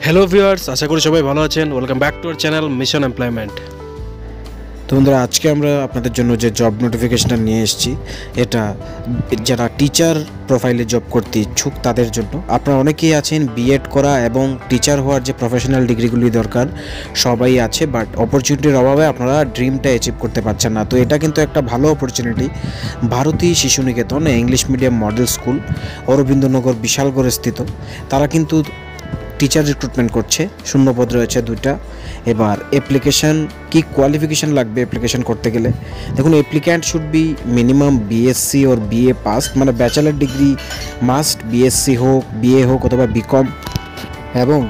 Hello viewers, আশা করি সবাই ভালো আছেন। Welcome back to our channel mission employment. তো বন্ধুরা, আজকে আমরা আপনাদের জন্য যে জব নোটিফিকেশনটা নিয়ে এসেছি, এটা যারা টিচার প্রোফাইলে জব করতে ইচ্ছুক তাদের জন্য। আপনারা অনেকেই আছেন বিএড করা এবং টিচার হওয়ার যে প্রফেশনাল ডিগ্রিগুলি দরকার সবাই আছে, বাট অপরচুনিটির অভাবে আপনারা ড্রিমটা অ্যাচিভ করতে পারছেন না। তো এটা কিন্তু একটা ভালো opportunity. Bharati Shishu Niketan English medium model school, Arabindanagar বিশালগড়ে স্থিত। তারা কিন্তু টিচার রিক্রুটমেন্ট করছে, শূন্যপদ রয়েছে 2টা। এবার অ্যাপ্লিকেশান কি কোয়ালিফিকেশান লাগবে অ্যাপ্লিকেশান করতে গেলে? দেখুন, applicant should be minimum BSc or BA pass, মানে ব্যাচেলার ডিগ্রি মাস্ট, বিএসসি হোক, বিএ হোক অথবা বিকম, এবং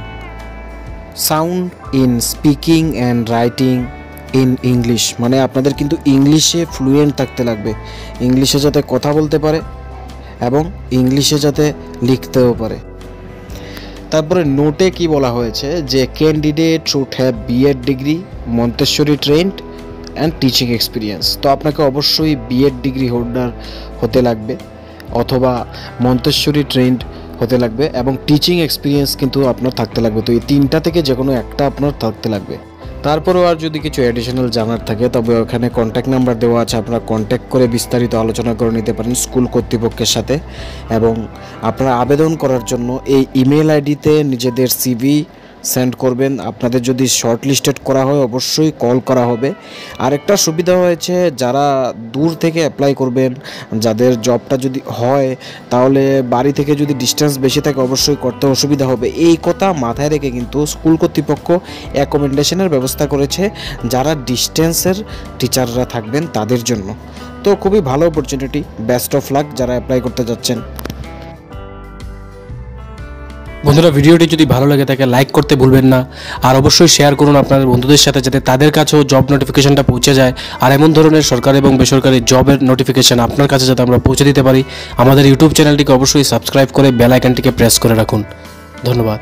sound in speaking and writing in English, মানে আপনাদের কিন্তু ইংলিশে ফ্লুয়েন্ট থাকতে লাগবে। ইংলিশে যাতে কথা বলতে পারে এবং ইংলিশে যাতে লিখতেও পারে। তারপরে নোটে কি বলা হয়েছে যে candidate should have BEd degree, Montessori trained and teaching experience. তো আপনাকে অবশ্যই বিএড ডিগ্রি হোল্ডার হতে লাগবে অথবা মন্তেশ্বরী ট্রেন্ড হতে লাগবে, এবং টিচিং এক্সপিরিয়েন্স কিন্তু আপনার থাকতে লাগবে। তো এই 3টা থেকে যে কোনো একটা আপনার থাকতে লাগবে। তারপরেও আর যদি কিছু অ্যাডিশনাল জানার থাকে তবে ওখানে কন্ট্যাক্ট নাম্বার দেওয়া আছে, আপনারা কন্ট্যাক্ট করে বিস্তারিত আলোচনা করে নিতে পারেন স্কুল কর্তৃপক্ষের সাথে। এবং আপনারা আবেদন করার জন্য এই ইমেল আইডিতে নিজেদের সিভি সেন্ড করবেন। আপনাদের যদি শর্ট লিস্টেড করা হয় অবশ্যই কল করা হবে। আরেকটা সুবিধা হয়েছে, যারা দূর থেকে অ্যাপ্লাই করবেন, যাদের জবটা যদি হয় তাহলে বাড়ি থেকে যদি ডিস্টেন্স বেশি থাকে অবশ্যই করতে অসুবিধা হবে। এই কথা মাথায় রেখে কিন্তু স্কুল কর্তৃপক্ষ অ্যাকোমোডেশনের ব্যবস্থা করেছে যারা ডিস্টেন্সের টিচাররা থাকবেন তাদের জন্য। তো খুবই ভালো অপরচুনিটি। বেস্ট অফ লাক যারা অ্যাপ্লাই করতে যাচ্ছেন। বন্ধুরা, ভিডিওটি যদি ভালো লাগে থাকে লাইক করতে ভুলবেন না, আর অবশ্যই শেয়ার করুন আপনাদের বন্ধুদের সাথে, যাতে তাদের কাছেও জব নোটিফিকেশনটা পৌঁছে যায়। আর এমন ধরনের সরকারি এবং বেসরকারি জবের নোটিফিকেশন আপনার কাছে যাতে আমরা পৌঁছে দিতে পারি, আমাদের ইউটিউব চ্যানেলটিকে অবশ্যই সাবস্ক্রাইব করে বেল আইকনটিকে প্রেস করে রাখুন। ধন্যবাদ।